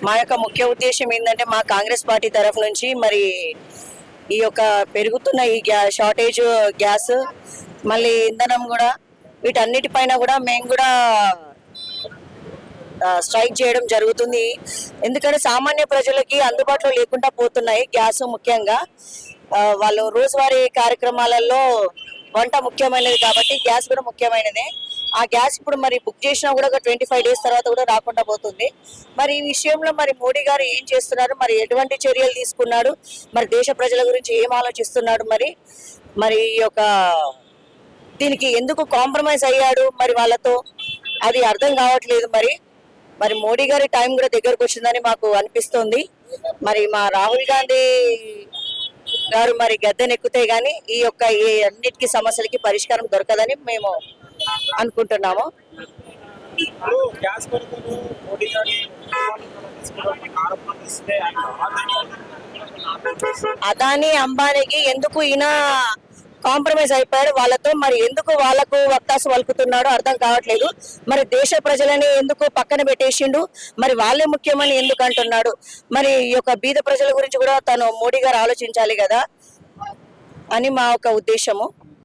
మా యొక్క ముఖ్య ఉద్దేశం ఏంటంటే మా కాంగ్రెస్ పార్టీ తరఫు నుంచి మరి ఈ యొక్క పెరుగుతున్న ఈ షార్టేజ్ గ్యాస్ మళ్ళీ ఇంధనం కూడా వీటన్నిటిపైన కూడా మేము కూడా స్ట్రైక్ చేయడం జరుగుతుంది. ఎందుకంటే సామాన్య ప్రజలకి అందుబాటులో లేకుండా పోతున్నాయి గ్యాస్. ముఖ్యంగా వాళ్ళు రోజువారీ కార్యక్రమాలలో వంట ముఖ్యమైనది కాబట్టి గ్యాస్ కూడా ముఖ్యమైనదే. ఆ గ్యాస్ ఇప్పుడు మరి బుక్ చేసినా కూడా ఒక 25 days తర్వాత కూడా రాకుండా పోతుంది. మరి ఈ విషయంలో మరి మోడీ గారు ఏం చేస్తున్నారు, మరి ఎటువంటి చర్యలు తీసుకున్నాడు, మరి దేశ ప్రజల గురించి ఏం ఆలోచిస్తున్నాడు, మరి మరి ఈ యొక్క దీనికి ఎందుకు కాంప్రమైజ్ అయ్యాడు మరి వాళ్ళతో, అది అర్థం కావట్లేదు. మరి మరి మోడీ గారి టైం కూడా దగ్గరకు వచ్చిందని మాకు అనిపిస్తోంది. మరి మా రాహుల్ గాంధీ గారు మరి గద్దెనెక్కితే గానీ ఈ యొక్క అన్నిటికీ సమస్యలకి పరిష్కారం దొరకదని మేము అనుకుంటున్నాము. అదానీ అంబానీకి ఎందుకు ఈయన కాంప్రమైజ్ అయిపోయాడు వాళ్ళతో, మరి ఎందుకు వాళ్ళకు వత్తాసు వలుకుతున్నాడో అర్థం కావట్లేదు. మరి దేశ ప్రజలని ఎందుకు పక్కన పెట్టేసిండు, మరి వాళ్ళే ముఖ్యమని ఎందుకు అంటున్నాడు. మరి ఈ యొక్క బీద ప్రజల గురించి కూడా తను మోడీ గారు ఆలోచించాలి కదా అని మా ఒక ఉద్దేశము.